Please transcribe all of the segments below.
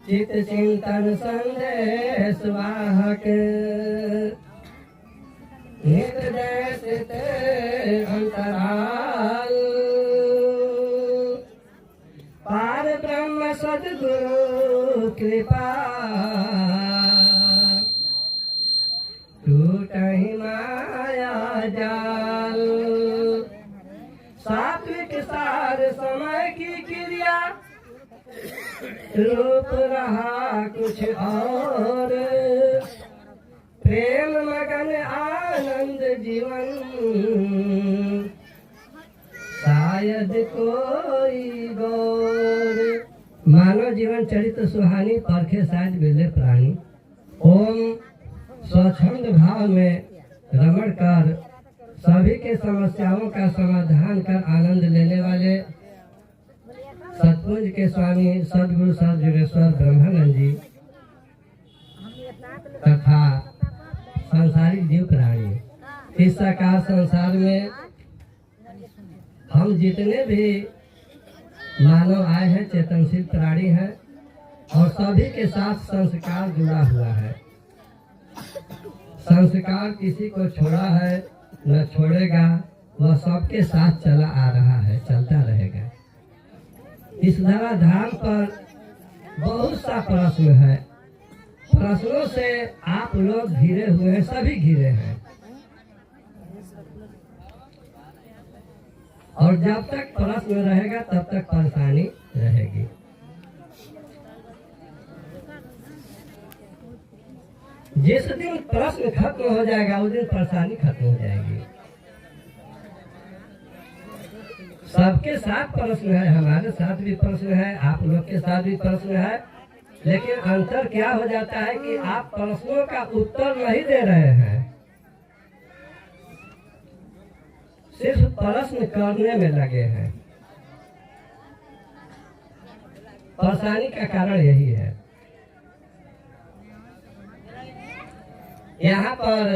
चित चिंतन संदेश वाहक नित जैसित अंतराल पार ब्रह्म सद्गुरु कृपा टूटहि माया जाल सात्विक सार समय की क्रिया रूप रहा कुछ और प्रेम मगन आनंद जीवन शायद कोई गौर। मानव जीवन चरित्र सुहानी परखे शायद मिले प्राणी। ओम स्वच्छंद भाव में रमण कर सभी के समस्याओं का समाधान कर आनंद लेने वाले सतपुंज के स्वामी सदगुरु सदजुगेश्वर ब्रह्मानंद जी तथा सांसारिक जीव प्राणी इस साकार संसार में हम जितने भी मानव आए हैं चेतनशील प्राणी हैं और सभी के साथ संस्कार जुड़ा हुआ है। संस्कार किसी को छोड़ा है न छोड़ेगा, वह सबके साथ चला आ रहा है, चलता रहेगा। इस धराधाम पर बहुत सा प्रश्न है। प्रश्नों से आप लोग घिरे हुए हैं, सभी घिरे हैं और जब तक प्रश्न रहेगा तब तक परेशानी रहेगी। जिस दिन प्रश्न खत्म हो जाएगा उस दिन परेशानी खत्म हो जाएगी। सबके साथ प्रश्न है, हमारे साथ भी प्रश्न है, आप लोग के साथ भी प्रश्न है, लेकिन अंतर क्या हो जाता है कि आप प्रश्नों का उत्तर नहीं दे रहे हैं, सिर्फ प्रश्न करने में लगे हैं। परेशानी का कारण यही है। यहाँ पर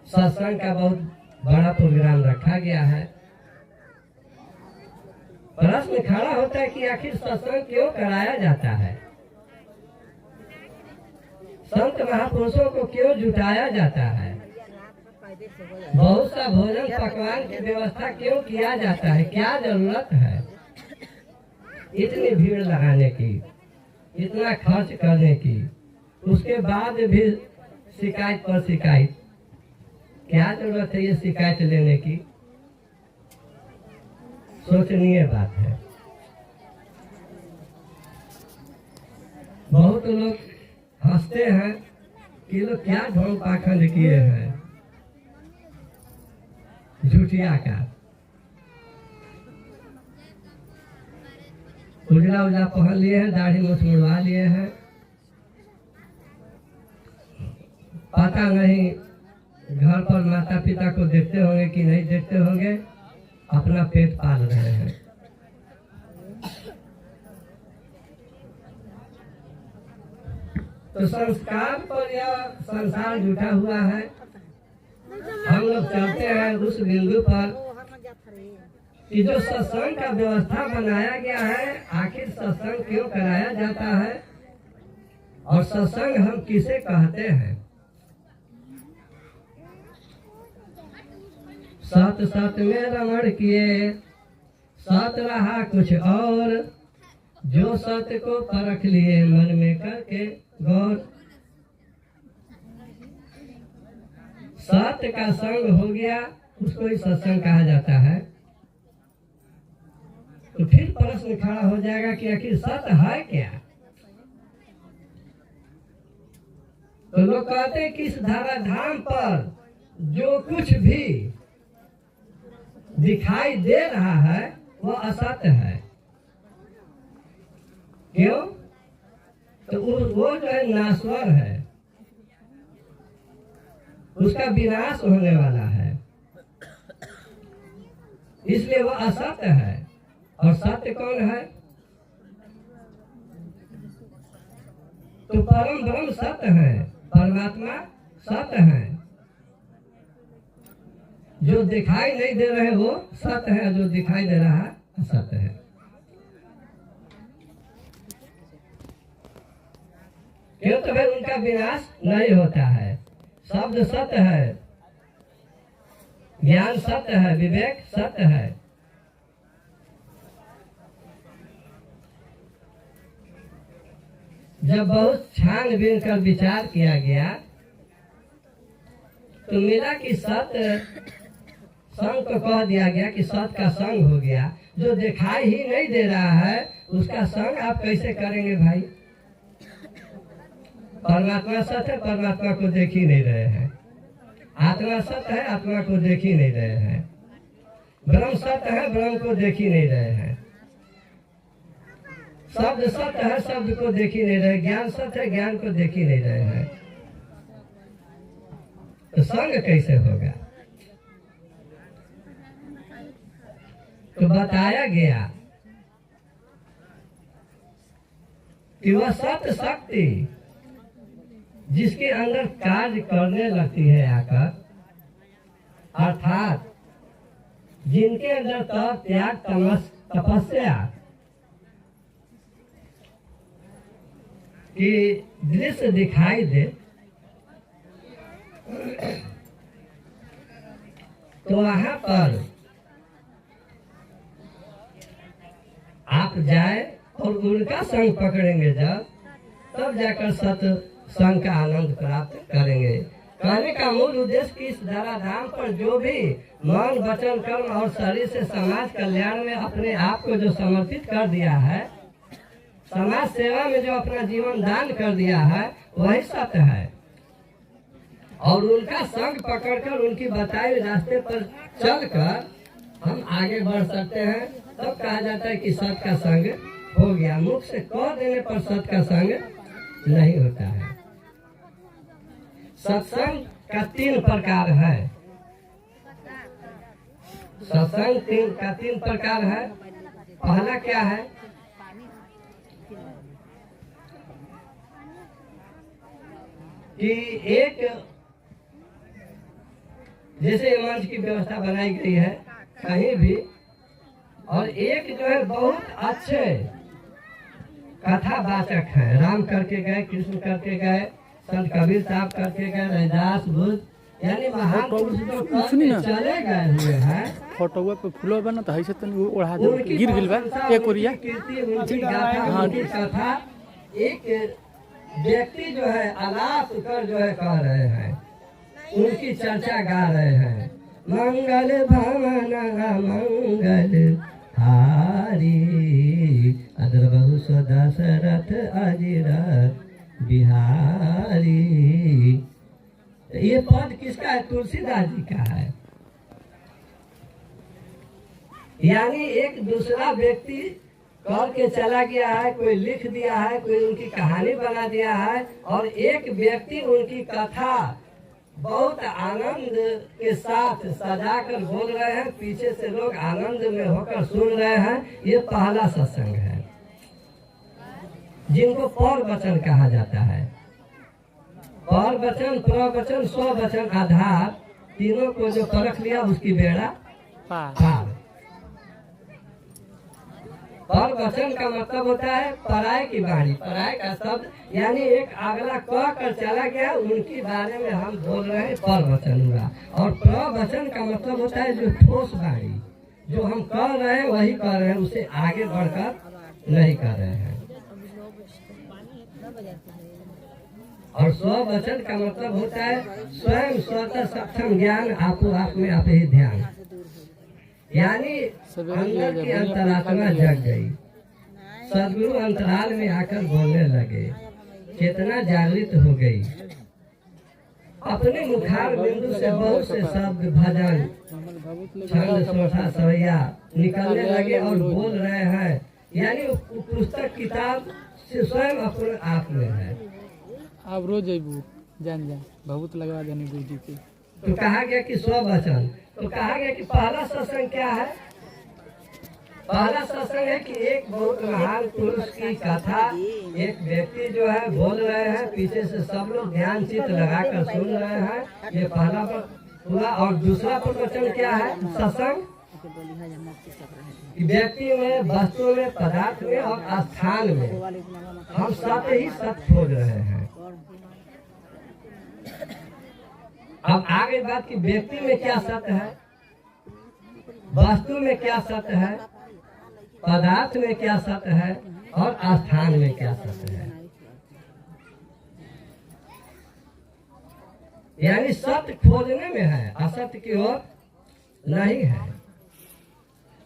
सत्संग का बहुत बड़ा प्रोग्राम रखा गया है। प्रश्न खड़ा होता है कि आखिर सत्संग क्यों कराया जाता है, संत महापुरुषों को क्यों जुटाया जाता है, बहुत सा भोजन पकवान की व्यवस्था क्यों किया जाता है, क्या जरूरत है इतनी भीड़ लगाने की, इतना खर्च करने की, उसके बाद भी शिकायत पर शिकायत। क्या जरूरत है ये शिकायत लेने की? सोचनीय बात है। बहुत लोग हंसते हैं कि लोग क्या ढोंग पाखंड किए हैं, झूठिया का उजला उजला पहन लिए हैं, दाढ़ी मूछ मुड़वा लिए हैं, पता नहीं घर पर माता पिता को देखते होंगे कि नहीं देखते होंगे, अपना पेट पाल रहे हैं। तो संस्कार पर यह संसार जुटा हुआ है। हम लोग चलते हैं उस बिंदु पर कि जो सत्संग का व्यवस्था बनाया गया है, आखिर सत्संग क्यों कराया जाता है और सत्संग हम किसे कहते हैं। सत सत में रमण किए, सत रहा कुछ और, जो सत्य को परख लिए मन में करके गौर। सत्य का संग हो गया, उसको ही सत्संग कहा जाता है। तो फिर प्रश्न खड़ा हो जाएगा कि आखिर सत्य है क्या। तो लोग कहते हैं कि इस धराधाम पर जो कुछ भी दिखाई दे रहा है वह असत्य है। क्यों? तो वो जो है नाश्वर है, उसका विनाश होने वाला है, इसलिए वह असत्य है। और सत्य कौन है? तो परम ब्रह्म सत्य है, परमात्मा सत्य है। जो दिखाई नहीं दे रहे वो सत्य है, जो दिखाई दे रहा है असत्य है। क्यों? तो भाई उनका विनाश नहीं होता है। शब्द सत्य है, ज्ञान सत्य है, विवेक सत्य है। जब बहुत छानबीन कर विचार किया गया तो मिला कि सत्य संग को कह दिया गया कि सत्य का संग हो गया। जो दिखाई ही नहीं दे रहा है उसका संग आप कैसे करेंगे भाई? परमात्मा सत्य है, परमात्मा को देख ही नहीं रहे हैं। आत्मा सत्य है, आत्मा को देख ही नहीं रहे हैं। ब्रह्म सत्य है, ब्रह्म को देख ही नहीं रहे हैं। शब्द सत्य है, शब्द को देख ही नहीं रहे। ज्ञान सत्य है, ज्ञान को देख ही नहीं रहे हैं। तो संग कैसे होगा? तो बताया गया कि वह सत्य शक्ति जिसके अंदर कार्य करने लगती है आकर, अर्थात जिनके अंदर तप त्याग तपस्या की दृश्य दिखाई दे, तो वहां पर आप जाए और उनका संग पकड़ेंगे जब, तब जाकर सत्य संग का आनंद प्राप्त करेंगे। कहने का मूल उद्देश्य कि इस धराधाम पर जो भी मन वचन कर्म और शरीर से समाज कल्याण में अपने आप को जो समर्पित कर दिया है, समाज सेवा में जो अपना जीवन दान कर दिया है, वही सत्य है। और उनका संग पकड़कर उनकी बताए रास्ते पर चलकर हम आगे बढ़ सकते हैं। तब कहा जाता है कि सत्य का संग हो गया। मुख से कह देने पर सत्य का संग नहीं होता है। सत्संग का 3 प्रकार है। सत्संग का 3 प्रकार है। पहला क्या है कि एक जैसे मंच की व्यवस्था बनाई गई है कहीं भी, और एक जो है बहुत अच्छे कथावाचक है। राम करके गए, कृष्ण करके गए, संत कबीर साहब करके गए, रैदास बुद्ध, यानी महान पुरुष जो चले गए हुए हैं। फोटो पे फूलो बना तो ऐसे तो ओढ़ा दे गिर गिल बा एक ओरिया कीर्ति, उनकी गाथा, उनकी कथा एक व्यक्ति जो है आलाप कर जो है कह रहे हैं, उनकी चर्चा गा रहे हैं। मंगल भवन मंगल हारी अदर बहु दशरथ अजिर बिहारी। ये पद किसका है? तुलसीदास जी का है। यानी एक दूसरा व्यक्ति करके चला गया है, कोई लिख दिया है, कोई उनकी कहानी बना दिया है, और एक व्यक्ति उनकी कथा बहुत आनंद के साथ सजाकर बोल रहे हैं, पीछे से लोग आनंद में होकर सुन रहे हैं। ये पहला सत्संग है जिनको प्रवचन कहा जाता है। प्रवचन, प्रवचन, स्ववचन, आधार तीनों को जो परख लिया उसकी बेड़ा पार। प्रवचन का मतलब होता है पराय की वाणी, पराय का शब्द यानी एक अगला कह कर चला गया, उनके बारे में हम बोल रहे हैं, प्रवचन हुआ। और प्रवचन का मतलब होता है जो ठोस वाणी, जो हम कह रहे हैं वही कह रहे हैं, उसे आगे बढ़कर नहीं कर रहे हैं। और स्ववचन का मतलब होता है स्वयं स्वतः सक्षम ज्ञान, आपो आप में आप ही ध्यान, यानी अंदर की अंतरात्मा जग गई। सदगुरु अंतराल में आकर बोलने लगे, चेतना जागृत हो गई। अपने मुखार बिंदु से बहुत से शब्द, भजन, छंद, सोठा, सवैया निकलने लगे और बोल रहे हैं। यानी पुस्तक किताब से स्वयं अपने आप में है। आप रोज जान बहुत लगा देने गुरुजी के। तो कहा गया कि स्ववचन, तो कहा गया कि पहला सत्संग क्या है? पहला सत्संग है कि एक बहुत महान पुरुष की कथा एक व्यक्ति जो है बोल रहे हैं, पीछे से सब लोग ध्यान चित्त लगाकर सुन रहे हैं। ये पहला हुआ। और दूसरा प्रवचन क्या है? सत्संग कि व्यक्ति में, वस्तु में, पदार्थ में और स्थान में हम सत्य ही सत्य खोज रहे हैं। अब आगे बात कि व्यक्ति में क्या सत्य है, वस्तु में क्या सत्य है, पदार्थ में क्या सत्य है और स्थान में क्या सत्य है। यानी सत्य खोजने में है, असत्य की ओर नहीं है।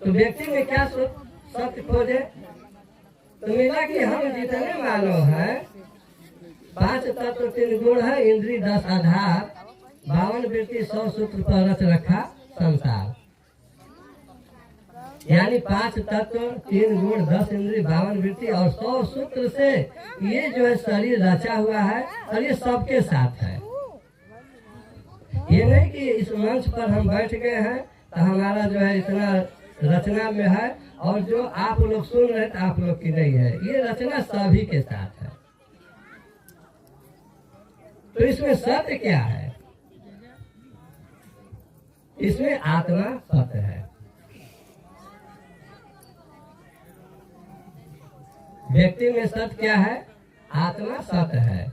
तो व्यक्ति में क्या सत्य खोजे, तो मिला कि हम जितने मानव हैं, 5 तत्व 3 गुण है, इंद्रिय 10 आधार, 52 वृत्ति 100 सूत्र पर रच रखा संसार। यानी 5 तत्व 3 गुण 10 इंद्रिय 52 वृत्ति और 100 सूत्र से ये जो है शरीर रचा हुआ है और ये सबके साथ है। ये नहीं कि इस मंच पर हम बैठ गए हैं तो हमारा जो है इतना रचना में है और जो आप लोग सुन रहे हैं आप लोग की नहीं है, ये रचना सभी के साथ है। तो इसमें सत्य क्या है, इसमें आत्मा सत्य है। व्यक्ति में सत्य क्या है, आत्मा सत्य है।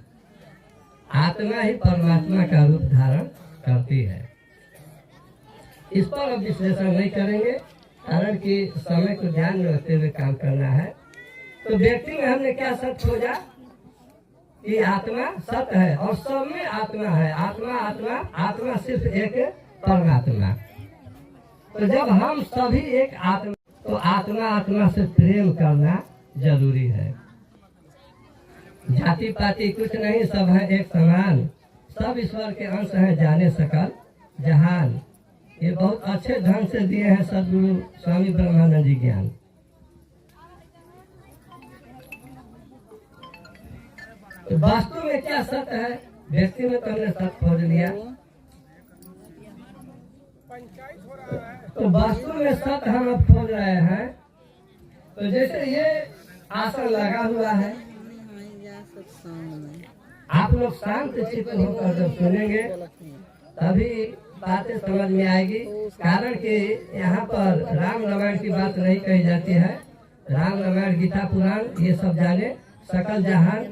आत्मा ही परमात्मा का रूप धारण करती है। इस पर अब विश्लेषण नहीं करेंगे, कारण कि समय को ध्यान में रखते हुए काम करना है। तो व्यक्ति में हमने क्या सत्य खोजा कि आत्मा सत्य है और सब में आत्मा है। आत्मा आत्मा आत्मा सिर्फ एक परमात्मा। तो जब हम सभी एक आत्मा, तो आत्मा आत्मा से प्रेम करना जरूरी है। जाति पाति कुछ नहीं, सब है एक समान, सब ईश्वर के अंश हैं, जाने सकल जहान। ये बहुत अच्छे ढंग से दिए हैं सदगुरु स्वामी ब्रह्मानंद जी ज्ञान। तो वास्तु में क्या सत्य है, व्यक्ति में तो हमने सत्य खोज लिया। तो वास्तु में सत्य हम अब खोज रहे हैं। तो जैसे ये आसन लगा हुआ है, आप लोग शांत चित्त होकर जब सुनेंगे तभी बातें समझ में आएगी। कारण कि यहाँ पर राम रामायण की बात नहीं कही जाती है। राम रामायण गीता पुराण ये सब जाने सकल जहान,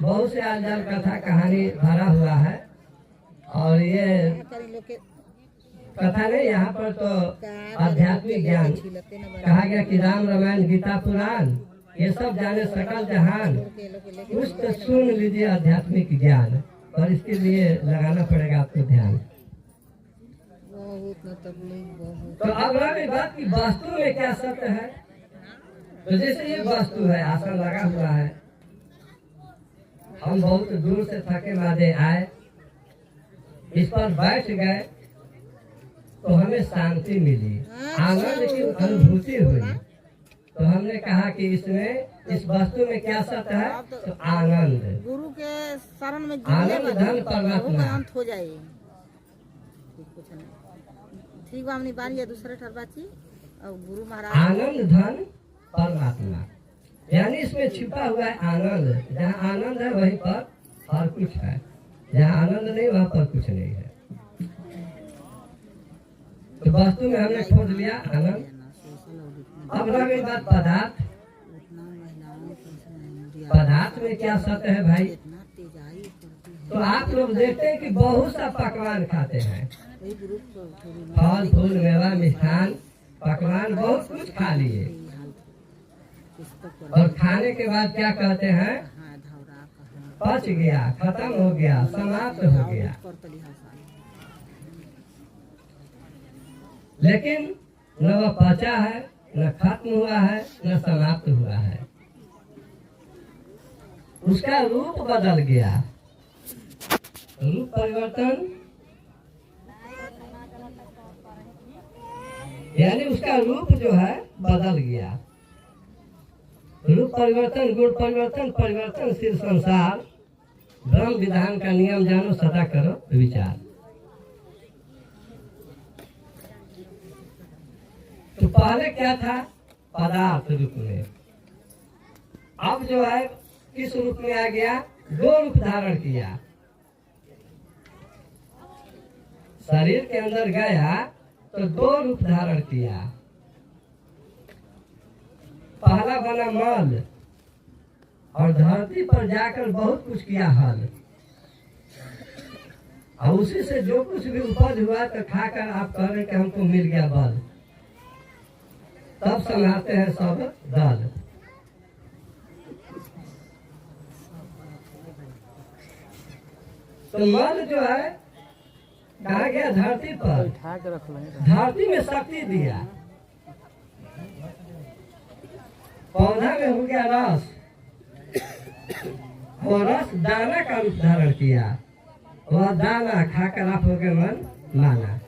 बहुत से आलजाल कथा कहानी भरा हुआ है। और ये कथा नहीं, यहाँ पर तो आध्यात्मिक ज्ञान कहा गया कि राम रामायण गीता पुराण ये सब जाने सकल जहान, कुछ तो सुन लीजिए आध्यात्मिक ज्ञान। पर इसके लिए लगाना पड़ेगा आपको ध्यान। तो अब रही बात की वास्तु में क्या सत्य है। तो जैसे ये वास्तु है, आसन लगा हुआ है, हम बहुत दूर से थके मादे आए, इस पर बैठ गए तो हमें शांति मिली, आनंद की अनुभूति हुई। तो हमने कहा कि इसमें, इस वस्तु में क्या सत्य है, तो आनंद। गुरु के शरण में आनंद धन परमात्मा अंत हो जाए। ठीक बा, हमने बारी है दूसरे ठरबाची और गुरु महाराज। आनंद धन परमात्मा, यानी इसमें छिपा हुआ है आनंद। जहाँ आनंद है वहीं पर हर कुछ है, जहाँ आनंद नहीं वहाँ पर कुछ नहीं है। तो वस्तु में हमने खोज लिया आनंद। अब रह गई बात पदार्थ। पदार्थ में क्या सत्य है भाई। तो आप लोग देखते हैं कि बहुत सा पकवान खाते हैं, फल फूल मेवा मिष्ठान पकवान बहुत कुछ खा लिए, और खाने के बाद क्या कहते हैं, पच गया, खत्म हो गया, समाप्त हो गया। लेकिन न वह पचा है, न खत्म हुआ है, न समाप्त हुआ है, उसका रूप बदल गया। रूप परिवर्तन यानी उसका रूप जो है बदल गया। रूप परिवर्तन, गुण परिवर्तन, परिवर्तनशील संसार, ब्रह्म विधान का नियम जानो, सदा करो विचार। तो पहले क्या था, पदार्थ रूप में। अब जो है किस रूप में आ गया, दो रूप धारण किया। शरीर के अंदर गया तो 2 रूप धारण किया। पहला बना मल और धरती पर जाकर बहुत कुछ किया हल, और उसी से जो कुछ भी उपज हुआ तो खाकर आप कह रहे कि हमको मिल गया बल। तब संभालते हैं सब दल। तो मल जो है कहा गया धरती पर, उठा के रख लेंगे। धरती में शक्ति दिया, पौधा में हो गया रस, और रस दाना का रूप धारण किया। वह दाना खाकर आप हो गए मन माना,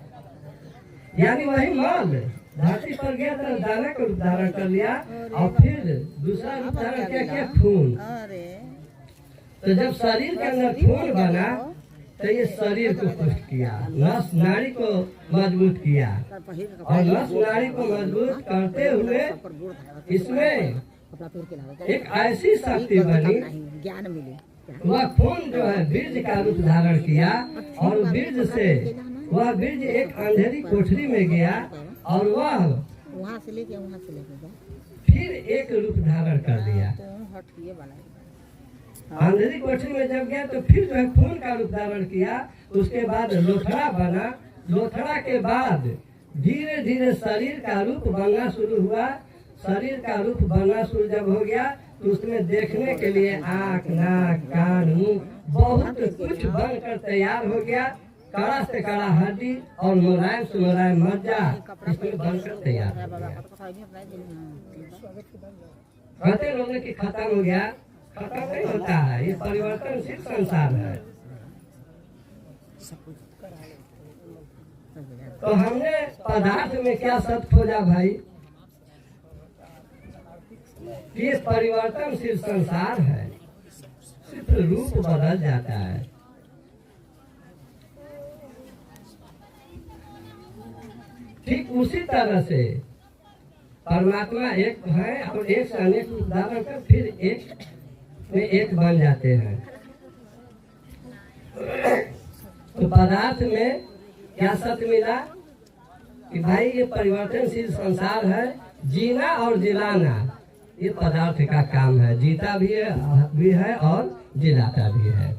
यानी वही मल धरती पर गया तो दाना का रूप धारण कर लिया, और फिर दूसरा रूप धारण किया खून। अरे तो जब शरीर के अंदर खून बना तो ये शरीर को पुष्ट किया, नस नाड़ी को मजबूत किया, और नस नाड़ी को मजबूत करते हुए इसमें एक ऐसी शक्ति बनी, ज्ञान मिले। वह खून जो है बीज का रूप धारण किया, और बीज से वह बीज एक अंधेरी कोठरी में गया, और वह वहाँ से लेके जा फिर एक रूप धारण कर दिया। तो हट ये वाला अंधेरी कोठरी में जब गया तो फिर जो है खून का रूप धारण किया। उसके बाद लोथड़ा बना, लोथड़ा के बाद धीरे धीरे शरीर का रूप बनना शुरू हुआ। शरीर का रूप बनना शुरू जब हो गया तो उसमें देखने के लिए आँख, नाक, कान, मुंह बहुत कुछ बनकर तैयार हो गया। कड़ा से कड़ा हड्डी और मुलायम से मुलायम मज्जा इसमें बनकर तैयार हो गया। कहते लोग कि खत्म हो गया, खत्म नहीं होता है, ये परिवर्तनशील संसार है। तो हमने पदार्थ में क्या सत्य खोजा भाई, कि ये परिवर्तनशील संसार है, सिर्फ रूप बदल जाता है। ठीक उसी तरह से परमात्मा एक है और एक से अनेक रूप धारण कर फिर एक में एक बन जाते हैं। तो पदार्थ में क्या सत्य मिला कि भाई ये परिवर्तनशील संसार है, जीना और जिलाना ये पदार्थ का काम है। जीता भी है और जिलाता भी है।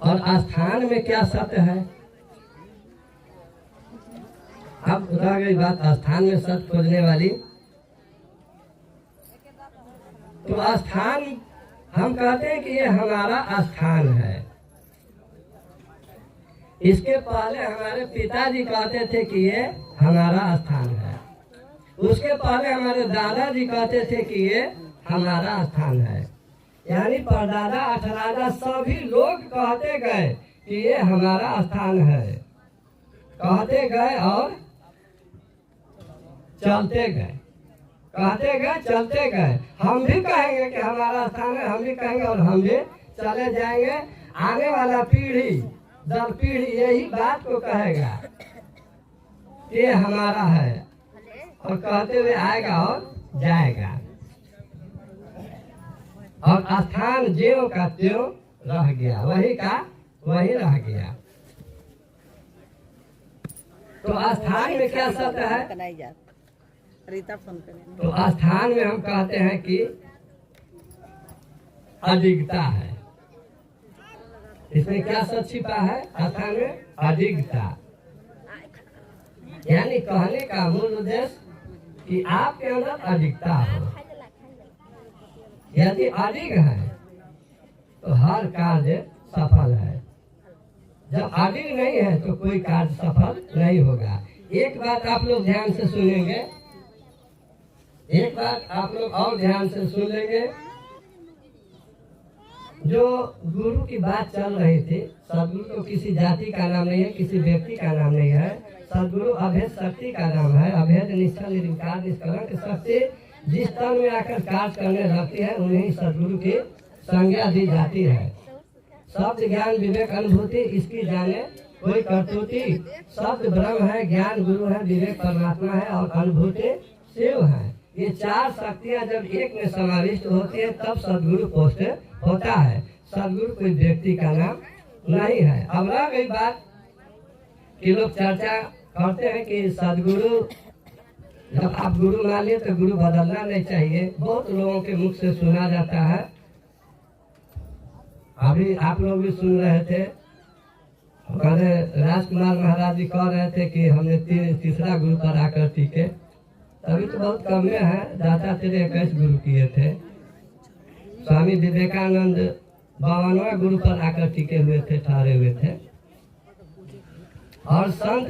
और स्थान में क्या सत्य है, अब रह गई बात स्थान में सत्य खोजने वाली। तो स्थान हम कहते हैं कि ये हमारा स्थान है। इसके पहले हमारे पिताजी कहते थे कि ये हमारा स्थान है। उसके पहले हमारे दादाजी कहते थे कि ये हमारा स्थान है। यानी परदादा अठरादा सभी लोग कहते गए कि ये हमारा स्थान है, कहते गए और चलते गए, कहते गए चलते गए। हम भी कहेंगे कि हमारा स्थान है, हम भी कहेंगे और हम भी चले जाएंगे। आने वाला पीढ़ी दर पीढ़ी यही बात को कहेगा कि ये हमारा है, और कहते हुए आएगा और जाएगा। और स्थान ज्यों का त्यों रह गया, वही का वही रह गया। तो स्थान में क्या सत्य है, तो स्थान में हम कहते हैं कि अधिकता है। इसमें क्या सच छिपा है, स्थान में अधिकता। यानी कहने का मूल उद्देश्य कि आपके अंदर अधिकता हो। यदि अधिक है तो हर कार्य सफल है, जब अधिक नहीं है तो कोई कार्य सफल नहीं होगा। एक बात आप लोग ध्यान से सुनेंगे, एक बात आप लोग और ध्यान से सुन लेंगे। जो गुरु की बात चल रही थी, सदगुरु तो किसी जाति का नाम नहीं है, किसी व्यक्ति का नाम नहीं है। सदगुरु अभेद शक्ति का नाम है। अभेद निश्चल निर्विकार निष्कलंक शक्ति जिस तन में आकर कार्य करने लगती है उन्हें सदगुरु की संज्ञा दी जाती है। शब्द ज्ञान विवेक अनुभूति इसकी जाने कोई करतूती। शब्द ब्रह्म है, ज्ञान गुरु है, विवेक परमात्मा है और अनुभूति शिव है। ये चार शक्तियाँ जब एक में समाविष्ट होती है तब सदगुरु पोस्ट होता है। सदगुरु कोई व्यक्ति का नाम नहीं है। अब रह गई बात कि लोग चर्चा करते हैं कि सदगुरु, जब आप गुरु मान लिए तो गुरु बदलना नहीं चाहिए। बहुत लोगों के मुख से सुना जाता है, अभी आप लोग भी सुन रहे थे, हमारे राजकुमार महाराज जी कह रहे थे कि हमने तीसरा गुरु पर आकर टीके। अभी तो बहुत कम में है, दातात्रेय 21 गुरु किए थे। स्वामी विवेकानंद 52वां गुरु पर आकर टीके हुए थे, ठहरे हुए थे। और संत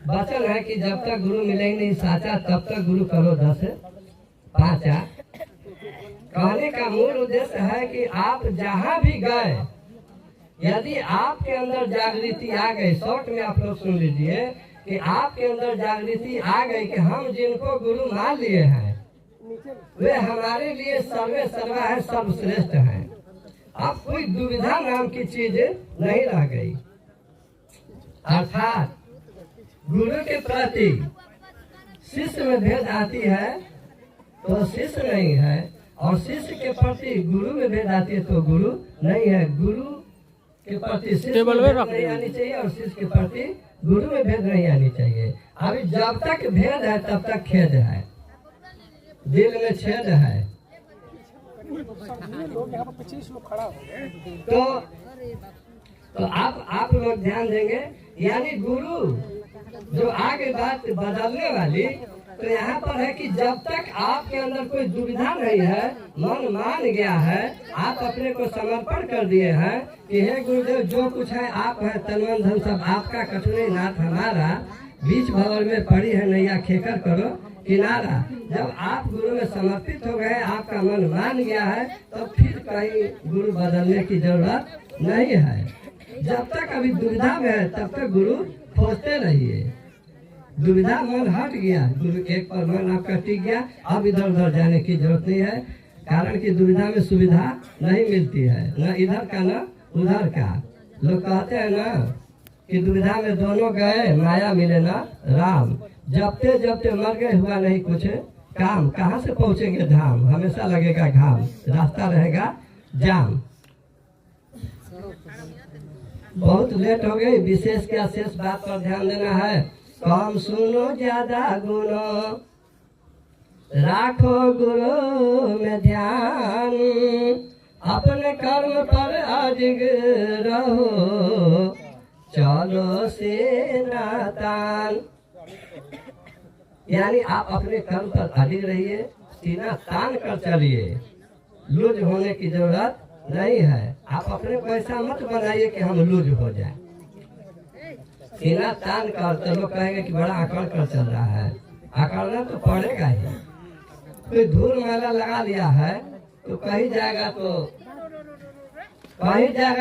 वचन है कि जब तक गुरु मिले ही नहीं साचा, तब तक गुरु करो 10 पाँचा। कहने का मूल उद्देश्य है कि आप जहां भी गए, यदि आपके अंदर जागृति आ गई, शॉर्ट में आप लोग सुन लीजिए कि आपके अंदर जागृति आ गई कि हम जिनको गुरु मान लिए हैं वे हमारे लिए सर्वे सर्वा है, सर्वश्रेष्ठ है। अब कोई दुविधा नाम की चीज नहीं रह गई। अर्थात गुरु के प्रति शिष्य में भेद आती है तो शिष्य नहीं है, और शिष्य के प्रति गुरु में भेद आती है तो गुरु नहीं है। गुरु के प्रति शिष्य में भेद नहीं आनी चाहिए और शिष्य के प्रति गुरु में भेद नहीं आनी चाहिए। अभी जब तक भेद है तब तक खेद है, दिल में छेद है। तो आप लोग ध्यान देंगे, यानी गुरु जो आगे बात बदलने वाली, तो यहाँ पर है कि जब तक आपके अंदर कोई दुविधा नहीं है, मन मान गया है, आप अपने को समर्पण कर दिए हैं कि हे गुरुदेव जो कुछ है आप है, तन मन धन सब आपका, कठुने नाथ हमारा, बीच भंवर में पड़ी है नैया खेकर करो किनारा। जब आप गुरु में समर्पित हो गए, आपका मन मान गया है, तो फिर कहीं गुरु बदलने की जरूरत नहीं है। जब तक अभी दुविधा में है तब तक गुरु खोजते रहिए। दुविधा मन हट गया, गुरु एक पर मन आपका टिक गया, अब इधर उधर जाने की जरूरत नहीं है। कारण कि दुविधा में सुविधा नहीं मिलती है, न इधर का न उधर का। लोग कहते हैं ना कि दुविधा में दोनों गए, माया मिले ना राम। जबते जबते मर गए, हुआ नहीं कुछ काम, कहाँ से पहुँचेंगे धाम, हमेशा लगेगा घाम, रास्ता रहेगा जाम। बहुत लेट हो गई, विशेष क्या शेष बात पर ध्यान देना है। कम सुनो ज्यादा गुनो, राखो गुरु में ध्यान, अपने कर्म पर अडिग रहो, चलो से नातान। यानी आप अपने कर्म पर अडिग रहिए, सीना तान कर चलिए, लूज होने की जरूरत नहीं है। आप अपने को ऐसा मत बनाइए कि हम लूज हो जाए। सीना तान कर, तो लोग कहेंगे कि बड़ा आकड़ कर चल रहा है। आकड़ना तो पड़ेगा ही। कोई धूल मैला लगा लिया है तो कहीं जाएगा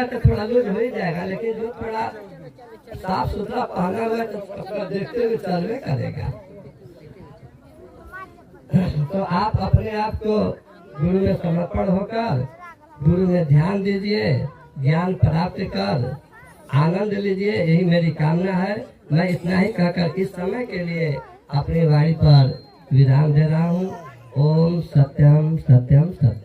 तो थोड़ा लूज हो ही जाएगा, लेकिन जो थोड़ा साफ सुथरा पहना हुआ है तो देखते हुए चलवे करेगा। तो आप अपने आप को गुरु में समर्पण होकर गुरु में ध्यान दीजिए, ज्ञान प्राप्त कर आनंद लीजिए, यही मेरी कामना है। मैं इतना ही कहकर इस समय के लिए अपनी वाणी पर विराम दे रहा हूँ। ओम सत्यम सत्यम सत्यम।